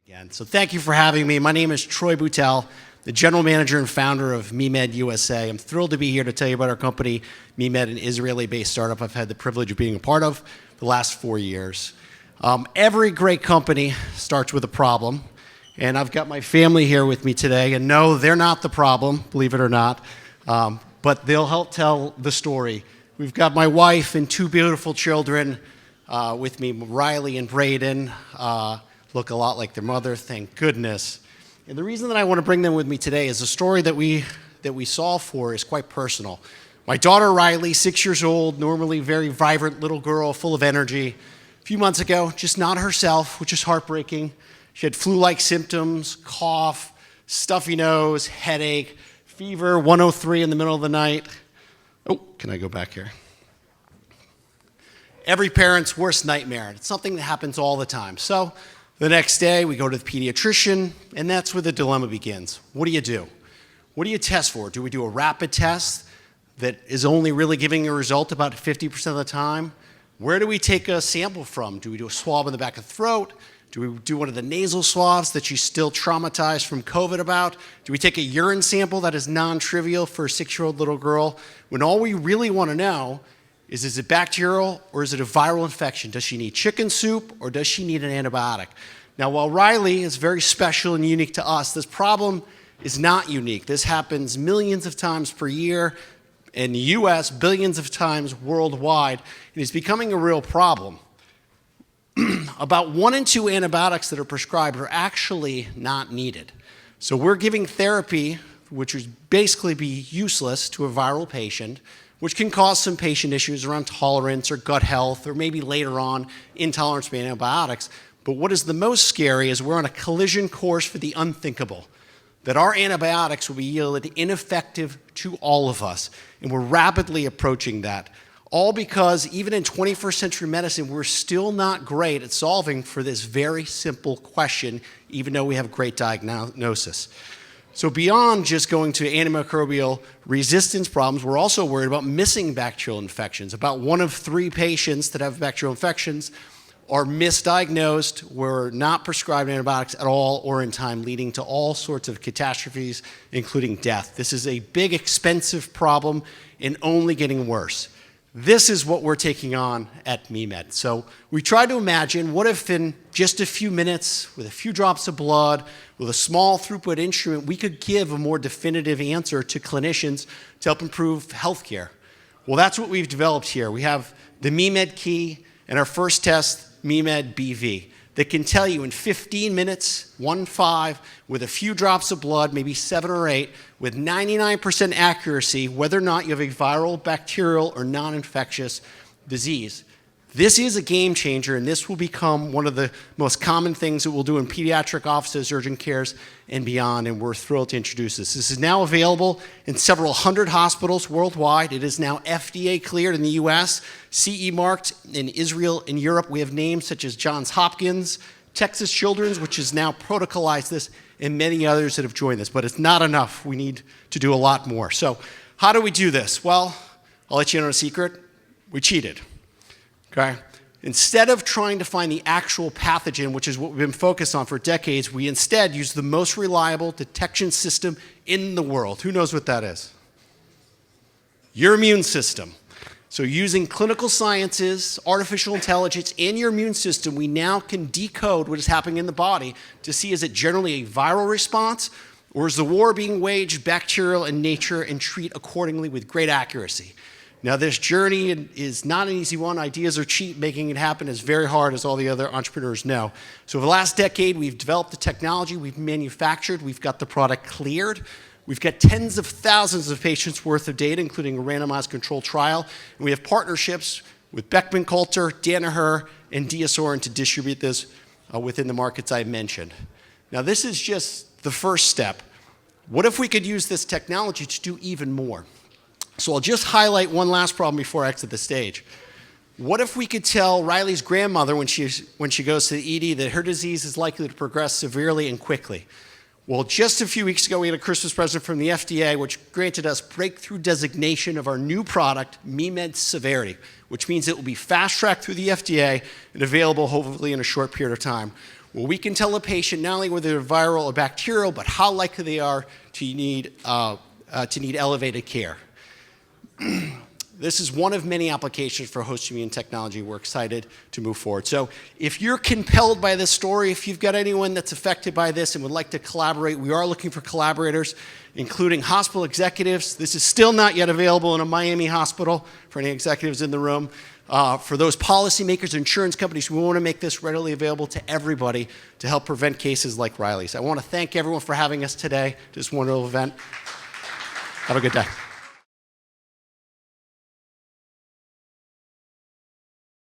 Again. So thank you for having me. My name is Troy Boutelle, the general manager and founder of MeMed USA. I'm thrilled to be here to tell you about our company, MeMed, an Israeli-based startup I've had the privilege of being a part of the last 4 years. Every great company starts with a problem, and I've got my family here with me today, and no, they're not the problem, believe it or not, but they'll help tell the story. We've got my wife and two beautiful children with me, Riley and Braden. Look a lot like their mother, thank goodness. And the reason that I want to bring them with me today is the story that we solve for is quite personal. My daughter Riley, 6 years old, normally very vibrant little girl, full of energy. A few months ago, just not herself, which is heartbreaking. She had flu-like symptoms, cough, stuffy nose, headache, fever, 103 in the middle of the night. Oh, can I go back here? Every parent's worst nightmare. It's something that happens all the time. So the next day, we go to the pediatrician, and that's where the dilemma begins. What do you do? What do you test for? Do we do a rapid test that is only really giving a result about 50% of the time? Where do we take a sample from? Do we do a swab in the back of the throat? Do we do one of the nasal swabs that she's still traumatized from COVID about? Do we take a urine sample that is non-trivial for a 6-year-old little girl? When all we really want to know is it bacterial or is it a viral infection? Does she need chicken soup or does she need an antibiotic? Now, while Riley is very special and unique to us, this problem is not unique. This happens millions of times per year in the US, billions of times worldwide, and it's becoming a real problem. About 1 in 2 antibiotics that are prescribed are actually not needed. So we're giving therapy, which would basically be useless to a viral patient, which can cause some patient issues around tolerance or gut health or maybe later on intolerance to antibiotics. But what is the most scary is we're on a collision course for the unthinkable, that our antibiotics will be yielded ineffective to all of us. And we're rapidly approaching that. All because even in 21st century medicine, we're still not great at solving for this very simple question, even though we have great diagnosis. So beyond just going to antimicrobial resistance problems, we're also worried about missing bacterial infections. About 1 of 3 patients that have bacterial infections are misdiagnosed, were not prescribed antibiotics at all or in time, leading to all sorts of catastrophes, including death. This is a big, expensive problem and only getting worse. This is what we're taking on at MeMed. So we try to imagine what if in just a few minutes, with a few drops of blood, with a small throughput instrument, we could give a more definitive answer to clinicians to help improve healthcare. Well, that's what we've developed here. We have the MeMed and our first test, MeMed BV, that can tell you in 15 minutes, 1-5, with a few drops of blood, maybe 7 or 8, with 99% accuracy, whether or not you have a viral, bacterial, or non-infectious disease. This is a game changer, and this will become one of the most common things that we'll do in pediatric offices, urgent cares, and beyond, and we're thrilled to introduce this. This is now available in several hundred hospitals worldwide. It is now FDA cleared in the US, CE marked in Israel and Europe. We have names such as Johns Hopkins, Texas Children's, which has now protocolized this, and many others that have joined this, but it's not enough. We need to do a lot more. So how do we do this? Well, I'll let you know a secret. We cheated. Okay? Instead of trying to find the actual pathogen, which is what we've been focused on for decades, we instead use the most reliable detection system in the world. Who knows what that is? Your immune system. So using clinical sciences, artificial intelligence, and your immune system, we now can decode what is happening in the body to see is it generally a viral response or is the war being waged bacterial in nature and treat accordingly with great accuracy. Now, this journey is not an easy one. Ideas are cheap. Making it happen is very hard, as all the other entrepreneurs know. So over the last decade, we've developed the technology, we've manufactured, we've got the product cleared. We've got tens of thousands of patients worth of data, including a randomized controlled trial. And we have partnerships with Beckman Coulter, Danaher, and DiaSorin to distribute this within the markets I mentioned. Now, this is just the first step. What if we could use this technology to do even more? So I'll just highlight one last problem before I exit the stage. What if we could tell Riley's grandmother when she goes to the ED that her disease is likely to progress severely and quickly? Well, just a few weeks ago, we had a Christmas present from the FDA, which granted us breakthrough designation of our new product, MeMed Severity, which means it will be fast-tracked through the FDA and available hopefully in a short period of time. where we can tell a patient not only whether they're viral or bacterial, but how likely they are to need elevated care. This is one of many applications for host immune technology. We're excited to move forward. So if you're compelled by this story, if you've got anyone that's affected by this and would like to collaborate, we are looking for collaborators, including hospital executives. This is still not yet available in a Miami hospital for any executives in the room. For those policymakers, insurance companies, we want to make this readily available to everybody to help prevent cases like Riley's. I want to thank everyone for having us today to this wonderful event. Have a good day.